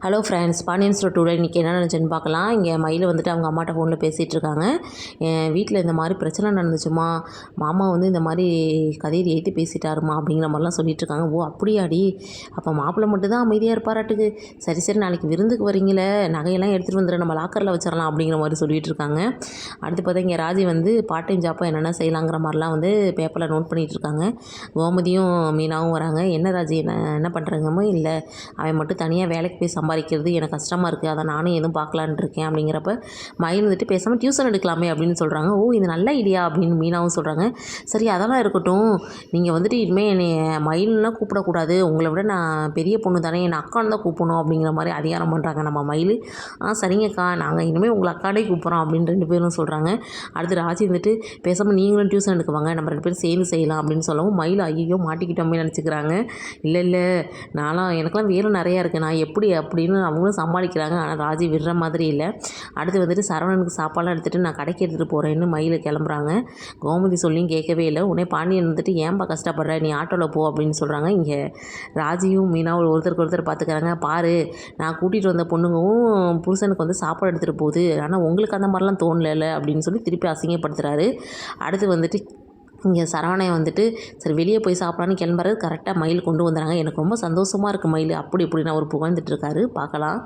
Hello friends, Pandian store today இன்றைக்கி என்ன நினச்சேன்னு பார்க்கலாம். இங்கே மயில் வந்துட்டு அவங்க அம்மாட்ட ஃபோனில் பேசிகிட்டு இருக்காங்க. என் வீட்டில் இந்த மாதிரி பிரச்சனை நடந்துச்சுமா, மாமா வந்து இந்த மாதிரி கதையை ஏற்றி பேசிட்டாருமா அப்படிங்கிற மாதிரிலாம் சொல்லிட்டு இருக்காங்க. ஓ அப்படியாடி, அப்போ மாப்பிள்ளை மட்டும் தான் அமைதியாக இருப்பாராட்டுக்கு. சரி சரி, நாளைக்கு விருந்துக்கு வரீங்களே, நகையெல்லாம் எடுத்துகிட்டு வந்துடு, நம்ம லாக்கரில் வச்சிடலாம் அப்படிங்கிற மாதிரி சொல்லிகிட்டு இருக்காங்க. அடுத்து பார்த்தா இங்கே ராஜி வந்து பார்ட் டைம் ஜாப்பாக என்னென்ன செய்யலாங்கிற மாதிரிலாம் வந்து பேப்பரில் நோட் பண்ணிகிட்டு இருக்காங்க. கோமதியும் மீனாவும் வராங்க. என்ன ராஜி, என்ன பண்ணுறங்கமோ இல்லை, அவன் மட்டும் தனியாக வேலைக்கு போய் சம்பாதிக்கிறது எனக்கு கஷ்டமாக இருக்குது, அதை நானும் எதுவும் பார்க்கலான் இருக்கேன் அப்படிங்கிறப்ப மயில் வந்துட்டு பேசாமல் டியூஷன் எடுக்கலாமே அப்படின்னு சொல்கிறாங்க. ஓ இது நல்ல ஐடியா அப்படின்னு மீனாவும் சொல்கிறாங்க. சரி அதெல்லாம் இருக்கட்டும், நீங்கள் வந்துட்டு இனிமேல் என்னை மயில்லாம் கூப்பிடக்கூடாது, உங்களை விட நான் பெரிய பொண்ணு தானே, என்னை அக்கான்னு தான் கூப்பிடணும் அப்படிங்கிற மாதிரி அதிகாரம் பண்ணுறாங்க நம்ம மயில். சரிங்கக்கா, நாங்கள் இனிமேல் உங்களை அக்காடே கூப்பிட்றோம் அப்படின்னு 2 பேரும் சொல்கிறாங்க. அடுத்து ராஜி வந்துட்டு பேசாமல் நீங்களும் டியூஷன் எடுக்குவாங்க, நம்ம 2 பேரும் சேர்ந்து செய்யலாம் அப்படின்னு சொல்லவும் மயில் ஐயோ மாட்டிக்கிட்டோமே நினச்சிக்கிறாங்க. இல்லை நான்லாம் எனக்குலாம் வேலை நிறையா இருக்குது, நான் எப்படி அப்படின்னு அவங்களும் சமாளிக்கிறாங்க. ஆனால் ராஜி விடுற மாதிரி இல்லை. அடுத்து வந்துட்டு சரவணனுக்கு சாப்பாடுலாம் எடுத்துகிட்டு நான் கடைக்கு எடுத்துகிட்டு போகிறேன்னு மயில் கிளம்புறாங்க. கோமதி சொல்லியும் கேட்கவே இல்லை. உடனே பாண்டியன் வந்துட்டு ஏன்பா கஷ்டப்படுற, நீ ஆட்டோவில் போ அப்படின்னு சொல்கிறாங்க. இங்கே ராஜியும் மீனாவும் ஒருத்தருக்கு ஒருத்தர் பார்த்துக்கிறாங்க. பாரு, நான் கூட்டிகிட்டு வந்த பொண்ணுங்கவும் புருஷனுக்கு வந்து சாப்பாடு எடுத்துகிட்டு போகுது, ஆனால் உங்களுக்கு அந்த மாதிரிலாம் தோணலை அப்படின்னு சொல்லி திருப்பி அசிங்கப்படுத்துகிறாரு. அடுத்து வந்துட்டு இங்கே சரவணையை வந்துட்டு சரி வெளியே போய் சாப்பிட்லான்னு கிளம்புறது கரெக்டாக மயில் கொண்டு வந்துடுறாங்க. எனக்கு ரொம்ப சந்தோஷமாக இருக்குது, மயில் அப்படி இப்படி நான் ஒரு புகழ்ந்துட்டுருக்காரு. பார்க்கலாம்.